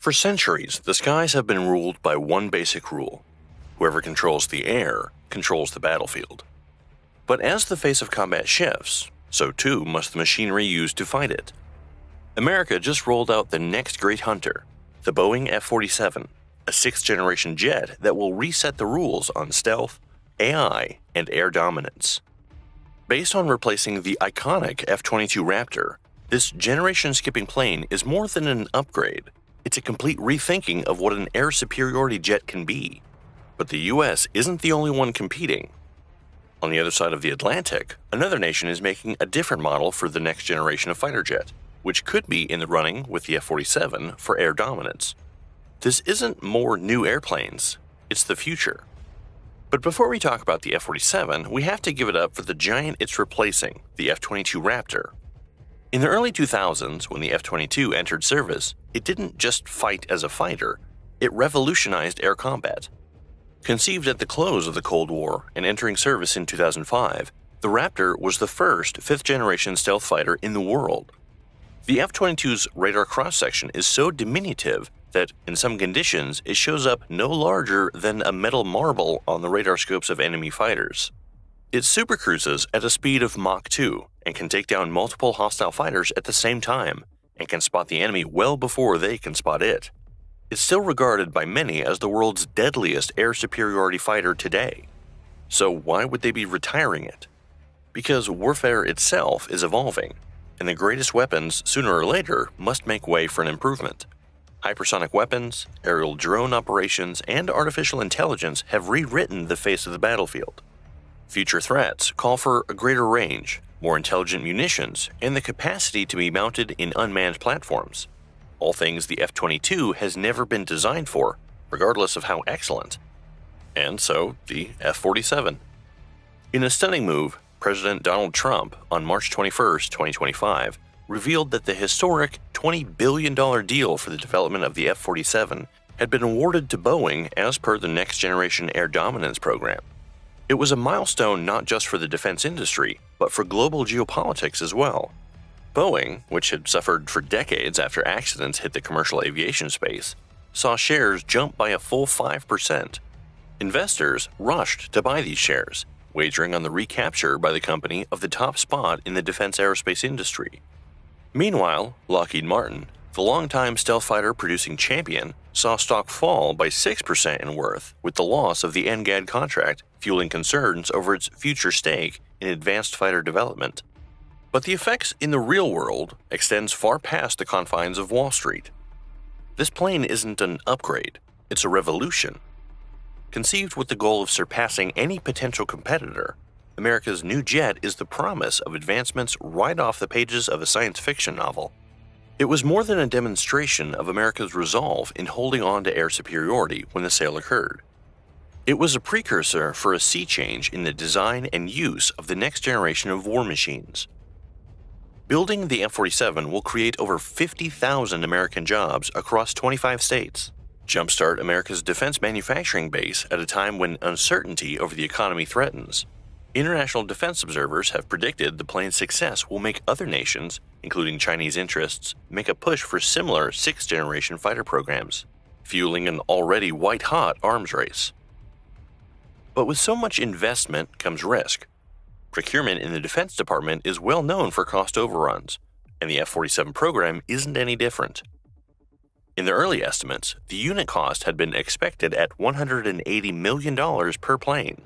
For centuries, the skies have been ruled by one basic rule: whoever controls the air controls the battlefield. But as the face of combat shifts, so too must the machinery used to fight it. America just rolled out the next great hunter, the Boeing F-47, a sixth-generation jet that will reset the rules on stealth, AI, and air dominance. Based on replacing the iconic F-22 Raptor, this generation-skipping plane is more than an upgrade. It's a complete rethinking of what an air superiority jet can be. But the US isn't the only one competing. On the other side of the Atlantic, another nation is making a different model for the next generation of fighter jet, which could be in the running with the F-47 for air dominance. This isn't more new airplanes, it's the future. But before we talk about the F-47, we have to give it up for the giant it's replacing, the F-22 Raptor. In the early 2000s, when the F-22 entered service, it didn't just fight as a fighter, it revolutionized air combat. Conceived at the close of the Cold War and entering service in 2005, the Raptor was the first fifth-generation stealth fighter in the world. The F-22's radar cross-section is so diminutive that, in some conditions, it shows up no larger than a metal marble on the radar scopes of enemy fighters. It supercruises at a speed of Mach 2 and can take down multiple hostile fighters at the same time, and can spot the enemy well before they can spot it. It's still regarded by many as the world's deadliest air superiority fighter today. So why would they be retiring it? Because warfare itself is evolving, and the greatest weapons sooner or later must make way for an improvement. Hypersonic weapons, aerial drone operations, and artificial intelligence have rewritten the face of the battlefield. Future threats call for a greater range, more intelligent munitions, and the capacity to be mounted in unmanned platforms. All things the F-22 has never been designed for, regardless of how excellent. And so, the F-47. In a stunning move, President Donald Trump, on March 21, 2025, revealed that the historic $20 billion deal for the development of the F-47 had been awarded to Boeing as per the Next Generation Air Dominance program. It was a milestone not just for the defense industry, but for global geopolitics as well. Boeing, which had suffered for decades after accidents hit the commercial aviation space, saw shares jump by a full 5%. Investors rushed to buy these shares, wagering on the recapture by the company of the top spot in the defense aerospace industry. Meanwhile, Lockheed Martin, the longtime stealth fighter producing champion, saw stock fall by 6% in worth with the loss of the NGAD contract, fueling concerns over its future stake in advanced fighter development. But the effects in the real world extends far past the confines of Wall Street. This plane isn't an upgrade, it's a revolution. Conceived with the goal of surpassing any potential competitor, America's new jet is the promise of advancements right off the pages of a science fiction novel. It was more than a demonstration of America's resolve in holding on to air superiority when the sale occurred. It was a precursor for a sea change in the design and use of the next generation of war machines. Building the F-47 will create over 50,000 American jobs across 25 states, jumpstart America's defense manufacturing base at a time when uncertainty over the economy threatens. International defense observers have predicted the plane's success will make other nations, including Chinese interests, make a push for similar sixth-generation fighter programs, fueling an already white-hot arms race. But with so much investment comes risk. Procurement in the Defense Department is well known for cost overruns, and the F-47 program isn't any different. In the early estimates, the unit cost had been expected at $180 million per plane.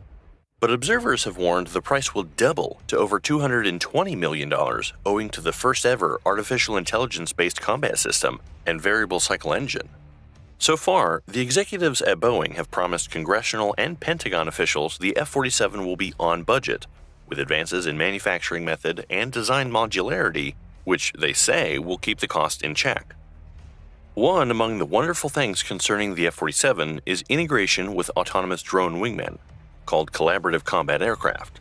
But observers have warned the price will double to over $220 million owing to the first-ever artificial intelligence-based combat system and variable cycle engine. So far, the executives at Boeing have promised congressional and Pentagon officials the F-47 will be on budget, with advances in manufacturing method and design modularity, which they say will keep the cost in check. One among the wonderful things concerning the F-47 is integration with autonomous drone wingmen, called Collaborative Combat Aircraft.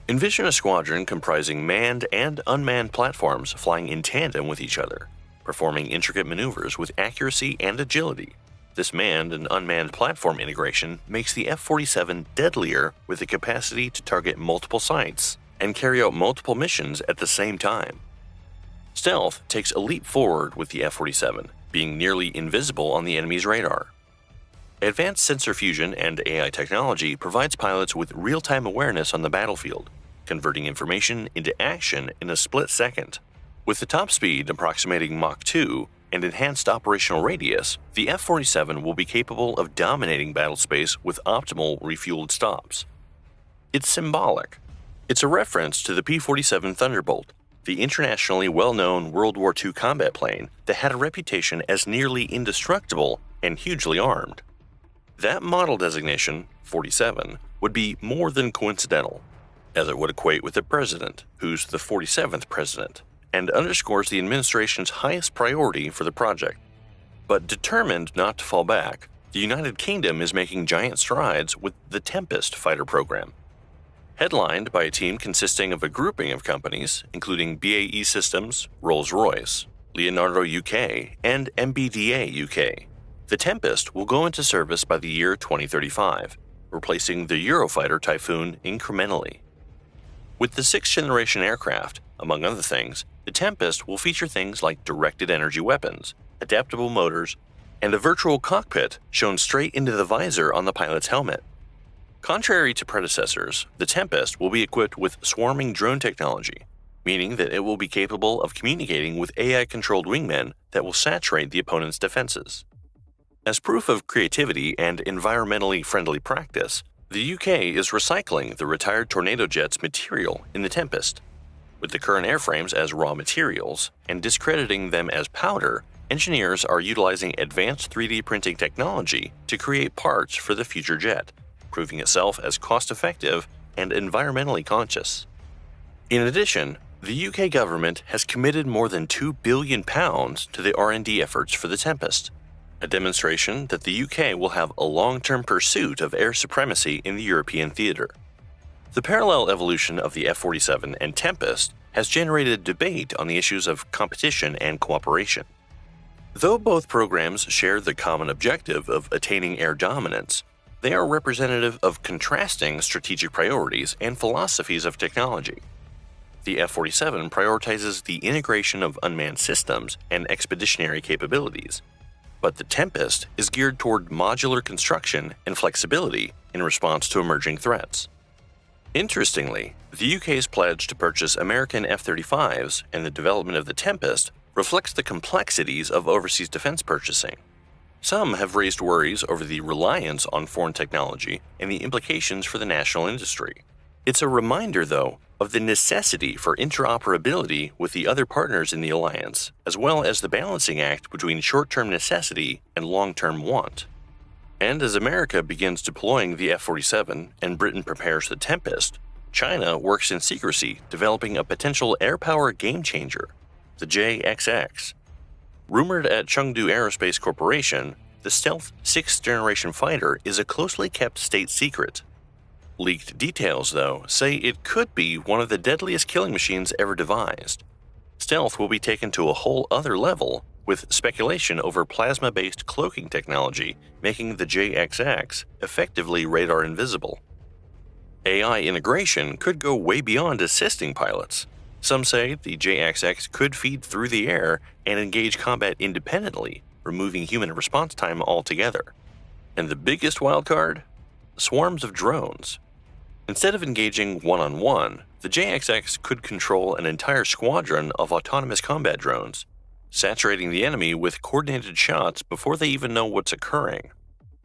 Envision a squadron comprising manned and unmanned platforms flying in tandem with each other, performing intricate maneuvers with accuracy and agility. This manned and unmanned platform integration makes the F-47 deadlier with the capacity to target multiple sites and carry out multiple missions at the same time. Stealth takes a leap forward with the F-47, being nearly invisible on the enemy's radar. Advanced sensor fusion and AI technology provides pilots with real-time awareness on the battlefield, converting information into action in a split second. With the top speed approximating Mach 2 and enhanced operational radius, the F-47 will be capable of dominating battlespace with optimal refueled stops. It's symbolic. It's a reference to the P-47 Thunderbolt, the internationally well-known World War II combat plane that had a reputation as nearly indestructible and hugely armed. That model designation, 47, would be more than coincidental, as it would equate with the president, who's the 47th president, and underscores the administration's highest priority for the project. But determined not to fall back, the United Kingdom is making giant strides with the Tempest fighter program. Headlined by a team consisting of a grouping of companies, including BAE Systems, Rolls-Royce, Leonardo UK, and MBDA UK, the Tempest will go into service by the year 2035, replacing the Eurofighter Typhoon incrementally. With the sixth-generation aircraft, among other things, the Tempest will feature things like directed energy weapons, adaptable motors, and a virtual cockpit shown straight into the visor on the pilot's helmet. Contrary to predecessors, the Tempest will be equipped with swarming drone technology, meaning that it will be capable of communicating with AI-controlled wingmen that will saturate the opponent's defenses. As proof of creativity and environmentally friendly practice, the UK is recycling the retired Tornado jet's material in the Tempest. With the current airframes as raw materials and discrediting them as powder, engineers are utilizing advanced 3D printing technology to create parts for the future jet, proving itself as cost-effective and environmentally conscious. In addition, the UK government has committed more than £2 billion to the R&D efforts for the Tempest, a demonstration that the UK will have a long-term pursuit of air supremacy in the European theater. The parallel evolution of the F-47 and Tempest has generated debate on the issues of competition and cooperation. Though both programs share the common objective of attaining air dominance, they are representative of contrasting strategic priorities and philosophies of technology. The F-47 prioritizes the integration of unmanned systems and expeditionary capabilities, but the Tempest is geared toward modular construction and flexibility in response to emerging threats. Interestingly, the UK's pledge to purchase American F-35s and the development of the Tempest reflects the complexities of overseas defense purchasing. Some have raised worries over the reliance on foreign technology and the implications for the national industry. It's a reminder, though, of the necessity for interoperability with the other partners in the alliance, as well as the balancing act between short-term necessity and long-term want. And as America begins deploying the F-47 and Britain prepares the Tempest, China works in secrecy developing a potential air power game-changer, the JXX. Rumored at Chengdu Aerospace Corporation, the stealth sixth-generation fighter is a closely kept state secret. Leaked details, though, say it could be one of the deadliest killing machines ever devised. Stealth will be taken to a whole other level, with speculation over plasma-based cloaking technology making the JXX effectively radar invisible. AI integration could go way beyond assisting pilots. Some say the JXX could feed through the air and engage combat independently, removing human response time altogether. And the biggest wildcard? Swarms of drones. Instead of engaging one-on-one, the JXX could control an entire squadron of autonomous combat drones, saturating the enemy with coordinated shots before they even know what's occurring.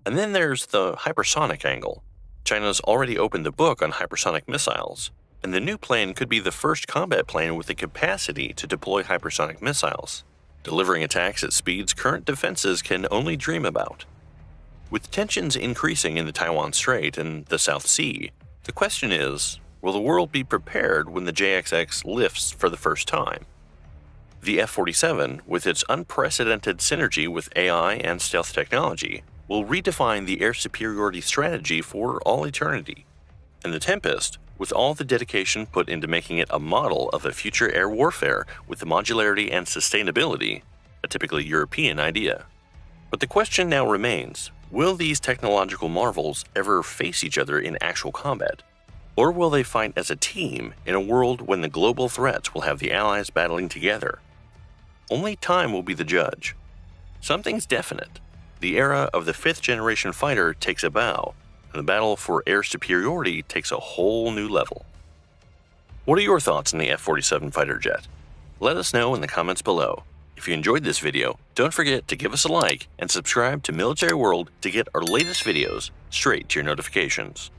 And then there's the hypersonic angle. China's already opened the book on hypersonic missiles, and the new plane could be the first combat plane with the capacity to deploy hypersonic missiles, delivering attacks at speeds current defenses can only dream about. With tensions increasing in the Taiwan Strait and the South Sea, the question is, will the world be prepared when the JXX lifts for the first time? The F-47, with its unprecedented synergy with AI and stealth technology, will redefine the air superiority strategy for all eternity. And the Tempest, with all the dedication put into making it a model of a future air warfare with the modularity and sustainability, a typically European idea. But the question now remains, will these technological marvels ever face each other in actual combat? Or will they fight as a team in a world when the global threats will have the Allies battling together? Only time will be the judge. Something's definite. The era of the 5th generation fighter takes a bow, and the battle for air superiority takes a whole new level. What are your thoughts on the F-47 fighter jet? Let us know in the comments below. If you enjoyed this video, don't forget to give us a like and subscribe to Military World to get our latest videos straight to your notifications.